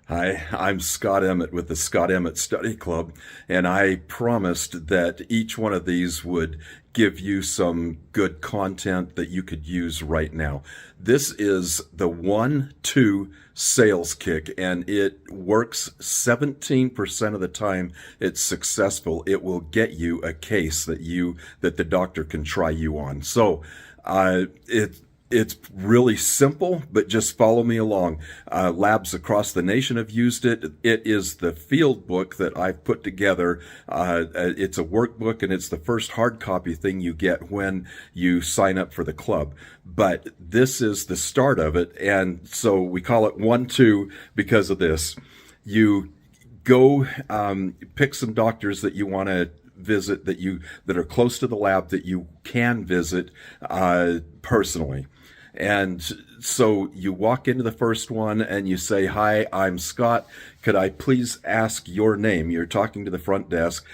Hi, I'm Scott Emett with the Scott Emett Study Club, and I promised that each one of these would give you some good content that you could use right now. This is the 1-2 sales kick, and it works 17% of the time. It's successful. It will get you a case that the doctor can try you on. So, it's really simple, but just follow me along. Labs across the nation have used it. It is the field book that I've put together. It's a workbook, and it's the first hard copy thing you get when you sign up for the club. But this is the start of it, and so we call it 1-2 because of this. You go pick some doctors that you want to visit that are close to the lab that you can visit personally. And so you walk into the first one and you say, "Hi, I'm Scott. Could I please ask your name?" You're talking to the front desk.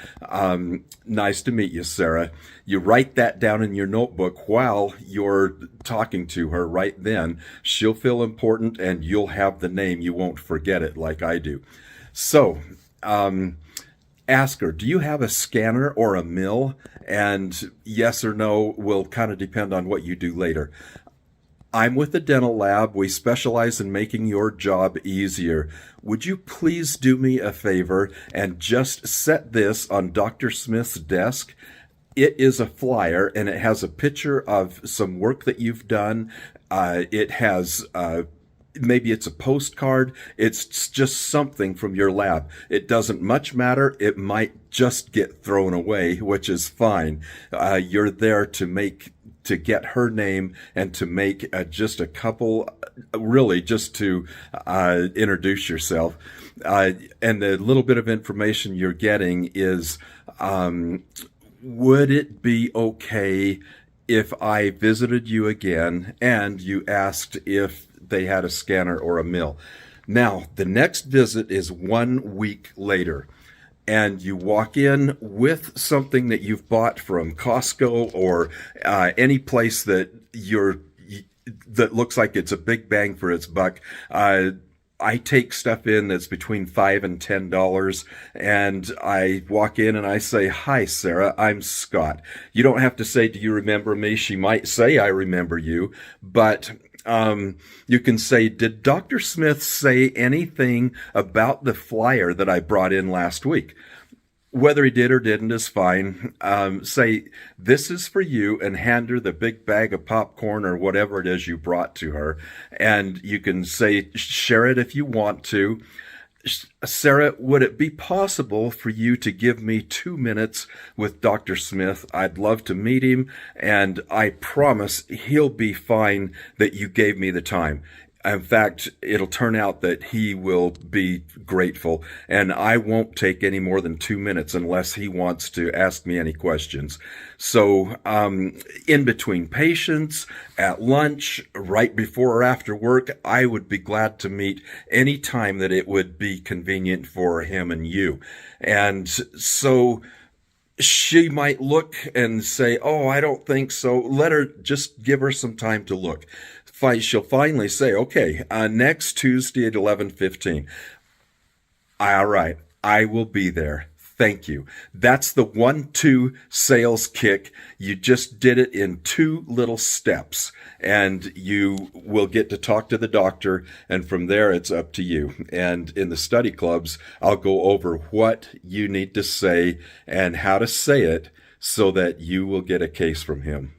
Nice to meet you, Sarah. You write that down in your notebook while you're talking to her right then. She'll feel important and you'll have the name. You won't forget it like I do. So, ask her, do you have a scanner or a mill? And yes or no will kind of depend on what you do later. I'm with the dental lab. We specialize in making your job easier. Would you please do me a favor and just set this on Dr. Smith's desk? It is a flyer, and it has a picture of some work that you've done. It has maybe it's a postcard. It's just something from your lab. It doesn't much matter. It might just get thrown away, which is fine. You're there to get her name and to make just a couple, really just to introduce yourself. And the little bit of information you're getting is, would it be okay if I visited you again and you asked if they had a scanner or a mill? Now, the next visit is 1 week later. And you walk in with something that you've bought from Costco or any place that looks like it's a big bang for its buck. I take stuff in that's between $5 and $10, and I walk in and I say, "Hi, Sarah, I'm Scott." You don't have to say, "Do you remember me?" She might say, "I remember you," but you can say, "Did Dr. Smith say anything about the flyer that I brought in last week?" Whether he did or didn't is fine. Say, "This is for you," and hand her the big bag of popcorn or whatever it is you brought to her. And you can say, "Share it if you want to." "Sarah, would it be possible for you to give me 2 minutes with Dr. Smith? I'd love to meet him, and I promise he'll be fine that you gave me the time. In fact, it'll turn out that he will be grateful, and I won't take any more than 2 minutes unless he wants to ask me any questions." So, in between patients, at lunch, right before or after work, I would be glad to meet any time that it would be convenient for him and you. And so, she might look and say, "Oh, I don't think so." Just give her some time to look. She'll finally say, "Okay, next Tuesday at 11:15. All right, I will be there. Thank you." That's the 1-2 sales kick. You just did it in 2 little steps, and you will get to talk to the doctor, and from there it's up to you. And in the study clubs, I'll go over what you need to say and how to say it so that you will get a case from him.